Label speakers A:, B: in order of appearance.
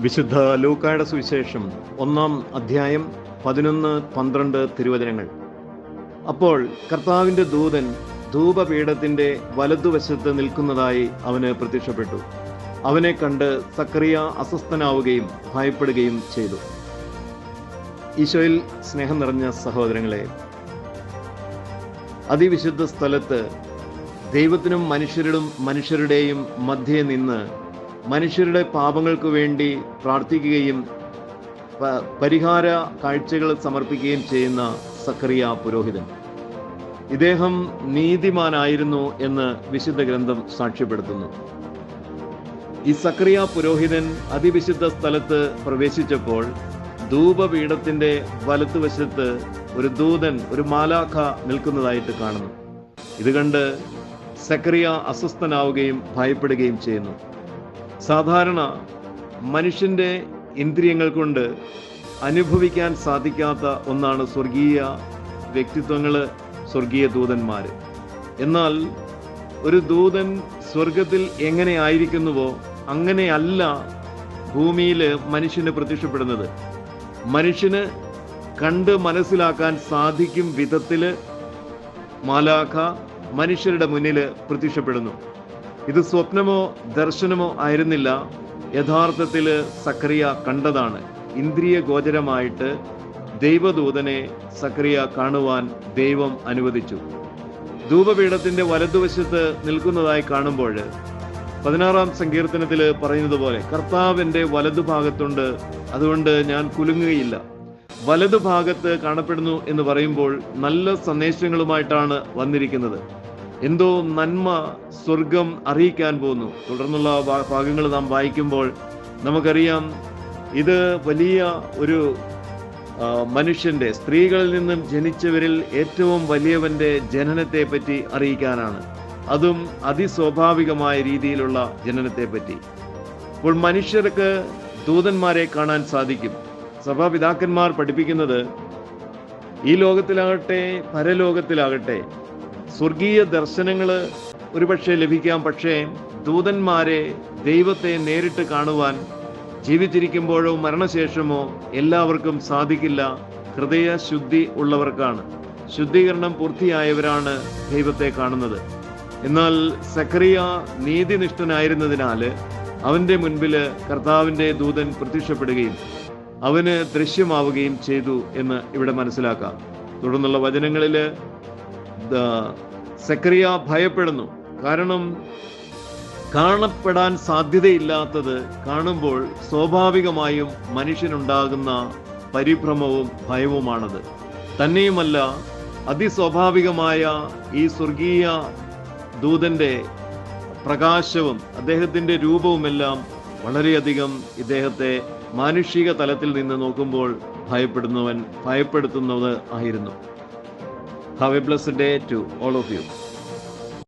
A: വിശുദ്ധ ലൂക്കായുടെ സുവിശേഷം 1-ാം അധ്യായം 11-12 തിരുവചനങ്ങൾ. അപ്പോൾ കർത്താവിൻ്റെ ദൂതൻ ധൂപപീഠത്തിൻ്റെ വലതുവശത്ത് നിൽക്കുന്നതായി അവന് പ്രത്യക്ഷപ്പെട്ടു. അവനെ കണ്ട് സക്കറിയ അസ്വസ്ഥനാവുകയും ഭയപ്പെടുകയും ചെയ്തു. ഈശോയിൽ സ്നേഹം നിറഞ്ഞ സഹോദരങ്ങളെ, അതിവിശുദ്ധ സ്ഥലത്ത് ദൈവത്തിനും മനുഷ്യരുടെയും മധ്യേ നിന്ന് മനുഷ്യരുടെ പാപങ്ങൾക്ക് വേണ്ടി പ്രാർത്ഥിക്കുകയും പരിഹാര കാഴ്ചകൾ സമർപ്പിക്കുകയും ചെയ്യുന്ന സക്കറിയ പുരോഹിതൻ, ഇദ്ദേഹം നീതിമാനായിരുന്നു എന്ന് വിശുദ്ധ ഗ്രന്ഥം സാക്ഷ്യപ്പെടുത്തുന്നു. ഈ സക്കറിയ പുരോഹിതൻ അതിവിശുദ്ധ സ്ഥലത്ത് പ്രവേശിച്ചപ്പോൾ ധൂപപീഠത്തിന്റെ വലത്തുവശത്ത് ഒരു ദൂതൻ, ഒരു മാലാഖ നിൽക്കുന്നതായിട്ട് കാണുന്നു. ഇത് കണ്ട് സക്കറിയ അസ്വസ്ഥനാവുകയും ഭയപ്പെടുകയും ചെയ്യുന്നു. സാധാരണ മനുഷ്യന്റെ ഇന്ദ്രിയങ്ങൾ കൊണ്ട് അനുഭവിക്കാൻ സാധിക്കാത്ത ഒന്നാണ് സ്വർഗീയ വ്യക്തിത്വങ്ങൾ, സ്വർഗീയ ദൂതന്മാർ. എന്നാൽ ഒരു ദൂതൻ സ്വർഗത്തിൽ എങ്ങനെ ആയിരിക്കുന്നുവോ അങ്ങനെയല്ല ഭൂമിയിൽ മനുഷ്യന് പ്രത്യക്ഷപ്പെടുന്നത്. മനുഷ്യന് കണ്ട് മനസ്സിലാക്കാൻ സാധിക്കും വിധത്തിൽ മാലാഖ മനുഷ്യരുടെ മുന്നിൽ പ്രത്യക്ഷപ്പെടുന്നു. ഇത് സ്വപ്നമോ ദർശനമോ ആയിരുന്നില്ല, യഥാർത്ഥത്തിൽ സക്കറിയ കണ്ടതാണ്. ഇന്ദ്രിയ ഗോചരമായിട്ട് ദൈവദൂതനെ സക്കറിയ കാണുവാൻ ദൈവം അനുവദിച്ചു. ധൂപപീഠത്തിന്റെ വലതുവശത്ത് നിൽക്കുന്നതായി കാണുമ്പോൾ 16-ാം സങ്കീർത്തനത്തിൽ പറയുന്നത് പോലെ കർത്താവ് എൻ്റെ വലതുഭാഗത്തുണ്ട്, അതുകൊണ്ട് ഞാൻ കുലുങ്ങുകയില്ല. വലതുഭാഗത്ത് കാണപ്പെടുന്നു എന്ന് പറയുമ്പോൾ നല്ല സന്ദേശങ്ങളുമായിട്ടാണ് വന്നിരിക്കുന്നത്. എന്തോ നന്മ സ്വർഗം അറിയിക്കാൻ പോകുന്നു. തുടർന്നുള്ള ഭാഗങ്ങൾ നാം വായിക്കുമ്പോൾ നമുക്കറിയാം, ഇത് വലിയ ഒരു മനുഷ്യന്റെ, സ്ത്രീകളിൽ നിന്നും ജനിച്ചവരിൽ ഏറ്റവും വലിയവന്റെ ജനനത്തെ പറ്റി അറിയിക്കാനാണ്. അതും അതിസ്വാഭാവികമായ രീതിയിലുള്ള ജനനത്തെ പറ്റി. അപ്പോൾ മനുഷ്യർക്ക് ദൂതന്മാരെ കാണാൻ സാധിക്കും. സഭാപിതാക്കന്മാർ പഠിപ്പിക്കുന്നത് ഈ ലോകത്തിലാകട്ടെ പരലോകത്തിലാകട്ടെ സ്വർഗീയ ദർശനങ്ങൾ ഒരുപക്ഷെ ലഭിക്കാം, പക്ഷേ ദൂതന്മാരെ, ദൈവത്തെ നേരിട്ട് കാണുവാൻ ജീവിച്ചിരിക്കുമ്പോഴോ മരണശേഷമോ എല്ലാവർക്കും സാധിക്കില്ല. ഹൃദയ ശുദ്ധി ഉള്ളവർക്കാണ്, ശുദ്ധീകരണം പൂർത്തിയായവരാണ് ദൈവത്തെ കാണുന്നത്. എന്നാൽ സക്കറിയ നീതിനിഷ്ഠനായിരുന്നതിനാൽ അവന്റെ മുൻപിൽ കർത്താവിൻ്റെ ദൂതൻ പ്രത്യക്ഷപ്പെടുകയും അവന് ദൃശ്യമാവുകയും ചെയ്തു എന്ന് ഇവിടെ മനസ്സിലാക്കാം. തുടർന്നുള്ള വചനങ്ങളിൽ സക്കറിയ ഭയപ്പെടുന്നു. കാരണം കാണപ്പെടാൻ സാധ്യതയില്ലാത്തത് കാണുമ്പോൾ സ്വാഭാവികമായും മനുഷ്യനുണ്ടാകുന്ന പരിഭ്രമവും ഭയവുമാണത്. തന്നെയുമല്ല, അതിസ്വാഭാവികമായ ഈ സ്വർഗീയ ദൂതന്റെ പ്രകാശവും അദ്ദേഹത്തിൻ്റെ രൂപവുമെല്ലാം വളരെയധികം ഇദ്ദേഹത്തെ മാനുഷിക തലത്തിൽ നിന്ന് നോക്കുമ്പോൾ ഭയപ്പെടുത്തുന്നത് ആയിരുന്നു. Have a blessed day to all of you.